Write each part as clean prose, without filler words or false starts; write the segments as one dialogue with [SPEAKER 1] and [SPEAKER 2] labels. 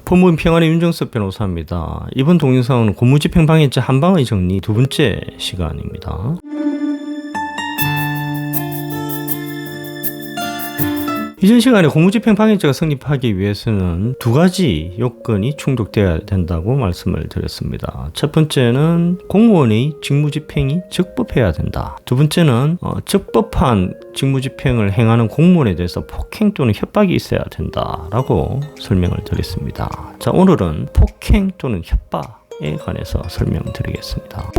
[SPEAKER 1] 법무부 평안의 윤정섭 변호사입니다. 이번 동영상은 공무집행방해죄 한방의 정리 두 번째 시간입니다. 이전 시간에 공무집행방해죄가 성립하기 위해서는 두 가지 요건이 충족되어야 된다고 말씀을 드렸습니다. 첫 번째는 공무원의 직무집행이 적법해야 된다. 두 번째는 적법한 직무집행을 행하는 공무원에 대해서 폭행 또는 협박이 있어야 된다라고 설명을 드렸습니다. 자, 오늘은 폭행 또는 협박에 관해서 설명드리겠습니다.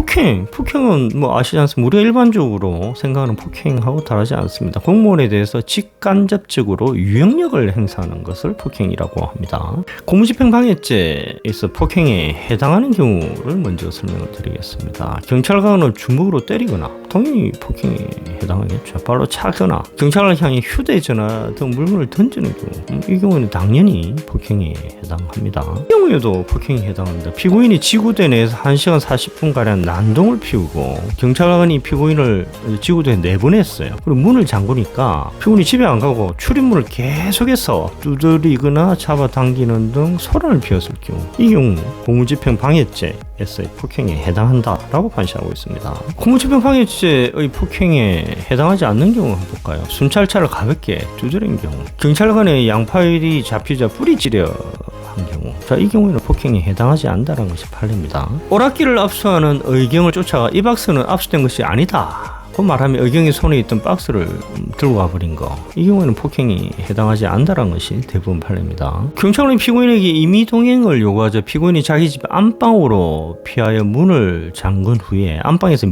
[SPEAKER 1] 폭행은 뭐 아시지 않습니까? 우리가 일반적으로 생각하는 폭행하고 다르지 않습니다. 공무원에 대해서 직간접적으로 유형력을 행사하는 것을 폭행이라고 합니다. 공무집행방해죄에서 폭행에 해당하는 경우를 먼저 설명을 드리겠습니다. 경찰관을 주먹으로 때리거나 당연히 폭행에 해당하겠죠. 발로 차거나 경찰을 향해 휴대전화 등 물건을 던지는 경우, 이 경우에는 당연히 폭행에 해당합니다. 이 경우에도 폭행에 해당합니다. 피고인이 지구대 내에서 1시간 40분가량 난동을 피우고 경찰관이 피고인을 지구대에 내보냈어요. 그리고 문을 잠그니까 피고인이 집에 안 가고 출입문을 계속해서 두드리거나 잡아당기는 등 소란을 피웠을 경우, 이 경우 공무집행방해죄에서의 폭행에 해당한다라고 판시하고 있습니다. 공무집행방해죄의 폭행에 해당하지 않는 경우 한번 볼까요? 순찰차를 가볍게 두드린 경우, 경찰관의 양팔이 잡히자 뿌리찌려 한 경우, 자, 이 경우에는 폭행에 해당하지 않는다는 것이 판례입니다. 오락기를 압수하는 의경을 쫓아가 이 박스는 압수된 것이 아니다, 그 말하면 의경이 손에 있던 박스를 들고 가버린 거, 이 경우에는 폭행이 해당하지 않는다는 것이 대부분 판례입니다. 경찰관이 피고인에게 임의동행을 요구하자 피고인이 자기 집 안방으로 피하여 문을 잠근 후에 안방에서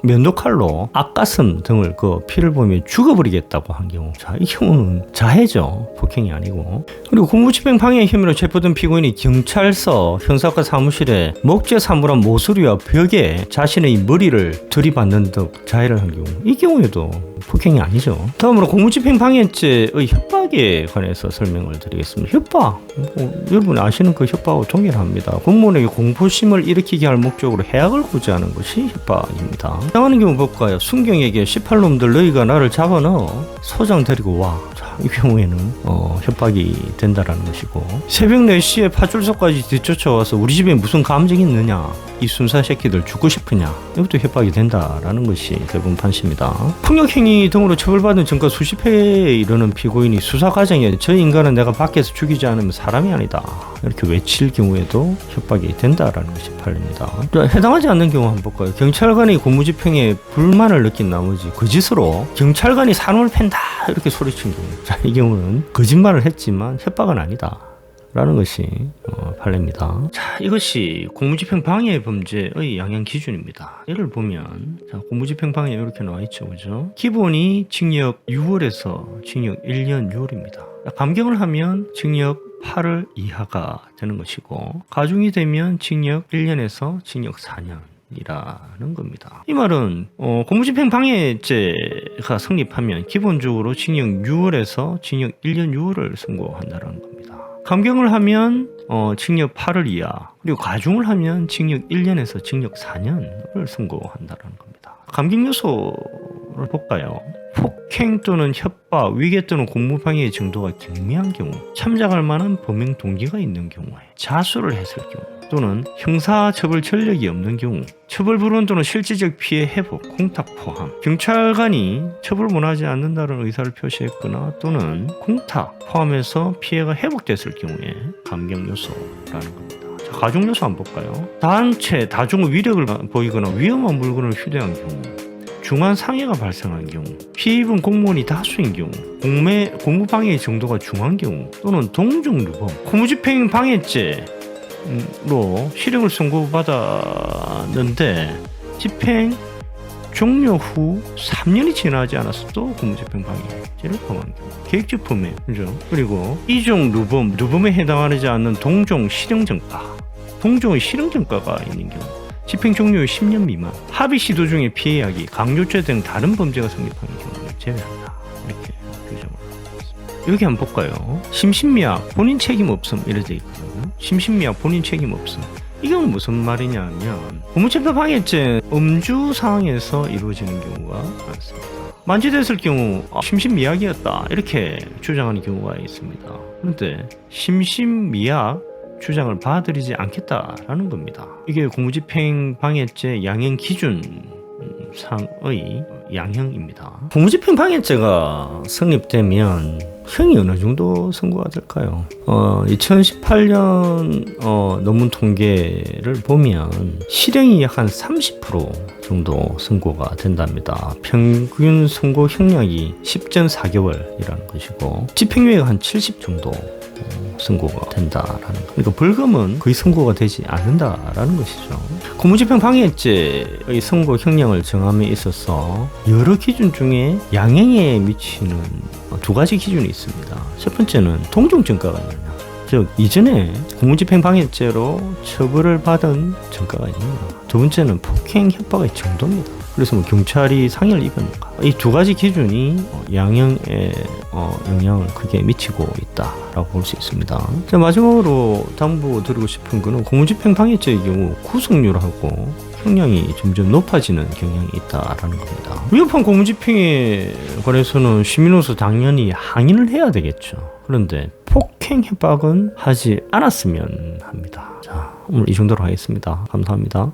[SPEAKER 1] 면도칼로 앞가슴 등을 피를 보며 죽어버리겠다고 한 경우, 자, 이 경우는 자해죠. 폭행이 아니고. 그리고 공무집행방해 혐의로 체포된 피고인이 경찰서 형사과 사무실에 목재 사물한 모서리와 벽에 자신의 머리를 들이받는 등 자해를 한 경우, 이 경우에도 폭행이 아니죠. 다음으로 공무집행방해죄의 협박에 관해서 설명을 드리겠습니다. 협박, 여러분 아시는 그 협박하고 동일합니다. 공무원에게 공포심을 일으키게 할 목적으로 해악을 구제하는 것이 협박입니다. 해당하는 경우 볼까요? 순경에게 18놈들 너희가 나를 잡아넣어 소장 데리고 와. 이 경우에는 협박이 된다라는 것이고, 새벽 4시에 파출소까지 뒤쫓아와서 우리 집에 무슨 감정이 있느냐, 이 순사 새끼들 죽고 싶으냐, 이것도 협박이 된다라는 것이 대부분 판시입니다. 폭력행위 등으로 처벌받은 전과 수십 회에 이르는 피고인이 수사 과정에 저 인간은 내가 밖에서 죽이지 않으면 사람이 아니다, 이렇게 외칠 경우에도 협박이 된다라는 것이 판례입니다. 해당하지 않는 경우 한번 볼까요? 경찰관이 공무집행에 불만을 느낀 나머지 거짓으로 경찰관이 산을 팬다 이렇게 소리친 경우, 자, 이 경우는 거짓말을 했지만 협박은 아니다 라는 것이 판례입니다. 자, 이것이 공무집행방해 범죄의 양형 기준입니다. 예를 보면, 자, 공무집행방해 이렇게 나와 있죠, 그죠? 기본이 징역 6월에서 징역 1년 6월입니다. 감경을 하면 징역 8월 이하가 되는 것이고, 가중이 되면 징역 1년에서 징역 4년 이라는 겁니다. 이 말은 공무집행방해죄가 성립하면 기본적으로 징역 6월에서 징역 1년 6월을 선고한다는 겁니다. 감경을 하면 징역 8월 이하, 그리고 가중을 하면 징역 1년에서 징역 4년을 선고한다는 겁니다. 감경 요소를 볼까요? 폭행 또는 협박, 위계 또는 공무방해의 정도가 경미한 경우, 참작할 만한 범행 동기가 있는 경우에, 자수를 했을 경우, 또는 형사처벌 전력이 없는 경우, 처벌 불원 또는 실질적 피해 회복, 공탁 포함, 경찰관이 처벌 원하지 않는다는 의사를 표시했거나 또는 공탁 포함해서 피해가 회복됐을 경우에 감경 요소라는 겁니다. 자, 가중 요소 한번 볼까요? 단체, 다중 위력을 보이거나 위험한 물건을 휴대한 경우, 중한 상해가 발생한 경우, 피해 입은 공무원이 다수인 경우, 공무방해의 정도가 중한 경우, 또는 동종루범, 공무집행방해죄 로 실형을 선고받았는데 집행 종료 후 3년이 지나지 않았어도 공무집행방해죄를 범한 경우, 계획적 범행, 그죠? 그리고 이종 루범에 해당하지 않는 동종 실형전가, 동종의 실형전가가 있는 경우, 집행 종료 후 10년 미만, 합의 시도 중에 피해하기, 강요죄 등 다른 범죄가 성립하는 경우를 제외한다, 이렇게 규정을 하고 있습니다. 여기 한번 볼까요? 심신미약, 본인 책임 없음 이렇게 돼 있거든요. 심신미약, 본인 책임 없음. 이건 무슨 말이냐면, 공무집행방해죄 음주 상황에서 이루어지는 경우가 많습니다. 만지됐을 경우 심신미약이었다 이렇게 주장하는 경우가 있습니다. 그런데 심신미약 주장을 받아들이지 않겠다라는 겁니다. 이게 공무집행 방해죄 양형 기준 상의 양형입니다. 공무집행 방해죄가 성립되면 형이 어느 정도 선고가 될까요? 2018년 논문 통계를 보면 실형이 약 한 30% 정도 선고가 된답니다. 평균 선고 형량이 10전 4개월이라는 것이고 집행유예가 한 70 정도 선고가 된다라는 거. 그러니까 벌금은 거의 선고가 되지 않는다라는 것이죠. 공무집행 방해죄의 선고 형량을 정함에 있어서 여러 기준 중에 양형에 미치는 두 가지 기준이 있습니다. 첫 번째는 동종 전과가 있느냐, 즉 이전에 공무집행 방해죄로 처벌을 받은 전과가 있느냐. 두 번째는 폭행 협박의 정도입니다. 그래서 경찰이 상해를 입었는가. 이 두 가지 기준이 양형에 영향을 크게 미치고 있다라고 볼 수 있습니다. 자, 마지막으로 당부드리고 싶은 것은 공무집행 방해죄의 경우 구속률하고 형량이 점점 높아지는 경향이 있다라는 겁니다. 위법한 공무집행에 관해서는 시민으로서 당연히 항의를 해야 되겠죠. 그런데 폭행 협박은 하지 않았으면 합니다. 자, 오늘 이 정도로 하겠습니다. 감사합니다.